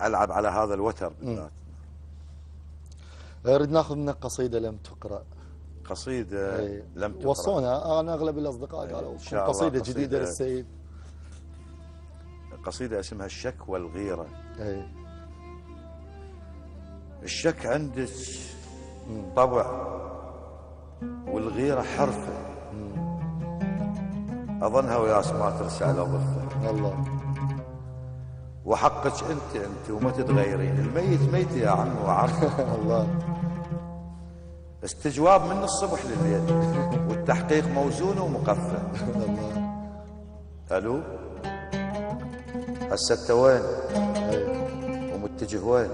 العب على هذا الوتر بالذات. اريد ناخذ منك قصيده لم تقرا. قصيده لم تقرا. وصونا، انا اغلب الاصدقاء قالوا قصيده جديده للسيد. قصيده اسمها الشك والغيره. الشك عندك طبع والغيره حرفه، اظنها وياس ما ترسى على ضفه. الله. وحقك انت وما تتغيرين، الميت ميت يا عم وعارفه. الله. استجواب من الصبح لليل والتحقيق موزون ومقفى. الله. الو، هسه انت وين؟ ومتجه وين؟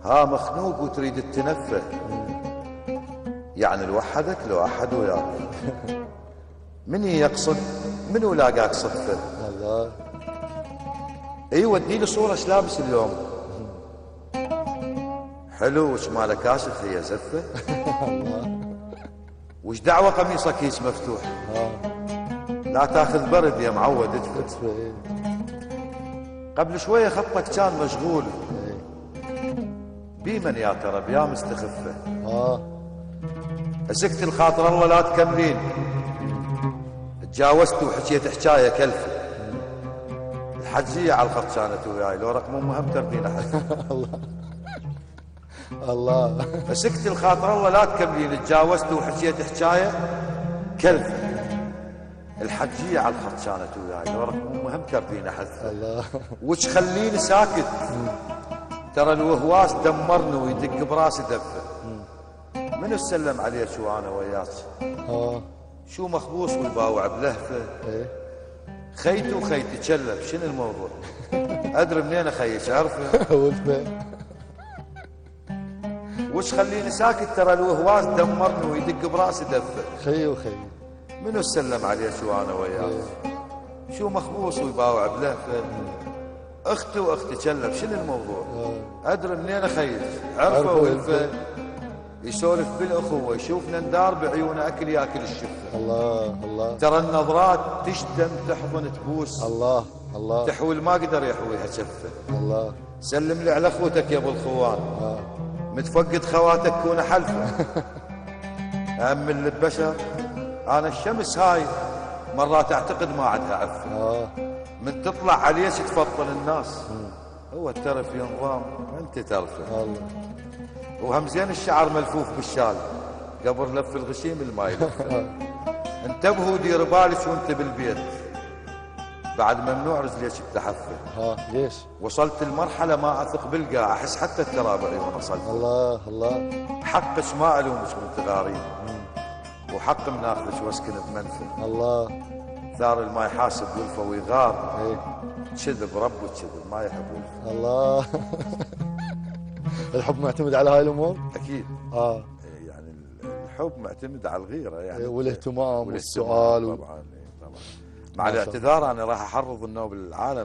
ها مخنوق وتريد التنفه، يعني لوحدك لو احد وياك؟ من يقصد منو لاقاك صدفه؟ الله. ايوه اديني صوره ايش لابس اليوم؟ حلو، وش ماله كاشف هي زفه؟ الله. وش دعوه قميصك هيك مفتوح؟ لا تاخذ برد يا معود ادفى. قبل شويه خطك كان مشغول بيمن يا ترى بيا مستخفه. اسكت الخاطر الله لا تكملين، تجاوزت وحكيت حكايه كلفه. الحجيه على الخط كانت وياي، لو رقم مهم ترضين احد. الله. الله. فسكت الخاطر الله لا تكملين، تجاوزت وحكيت حكايه كلفه. الحجيه على الخط كانت وياي، لو رقم مهم ترضين احد. الله. وش خليني ساكت، ترى الوهواس دمرني ويدق براسي دفه. منو سلم عليك وانا وياك؟ شو مخبوص ويباوع بلهفه؟ خيتي وخيتي تشلب، شنو الموضوع؟ ادري منين اخيش عرفه. وش خليني ساكت، ترى الوهواس دمرني ويدق براسي دفه. خي وخي. منو سلم عليك وانا وياك؟ شو مخبوص ويباوع بلهفه؟ اختي واختي تشلب، شنو الموضوع؟ ادري منين اخيش عرفه والفه. يسولف بالاخوه، يشوفنا ندار بعيونه اكل ياكل الشفه. الله. الله. ترى النظرات تشتم تحضن تبوس. الله. الله. تحول ما قدر يحويها شفه. الله. سلم لي على اخوتك يا ابو الخوان. متفقد خواتك كون حلفه. أأمل للبشر انا الشمس هاي مرات اعتقد ما عندها عفه. من تطلع عليك تفطن الناس. هو الترف ينظام انت ترفه. الله. وهمزين الشعر ملفوف بالشال، قبر لف الغشيم الماي لفه. انتبهوا دير بالك وانت بالبيت، بعد ممنوع رجليك بتحفه. ليش؟ وصلت المرحله ما اثق بالقاع، احس حتى التراب عيون وصلت. الله. الله. حقك ما الومك من تغارين، وحق مناخلك واسكن بمنفى. الله. ثار الماء يحاسب ولفه ويغار. كذب رب وكذب ما يحب ولفه. الله. الحب معتمد على هاي الامور؟ اكيد. يعني الحب معتمد على الغيره يعني، والاهتمام والسؤال طبعا. مع الاعتذار انا راح احرض انه بالعالم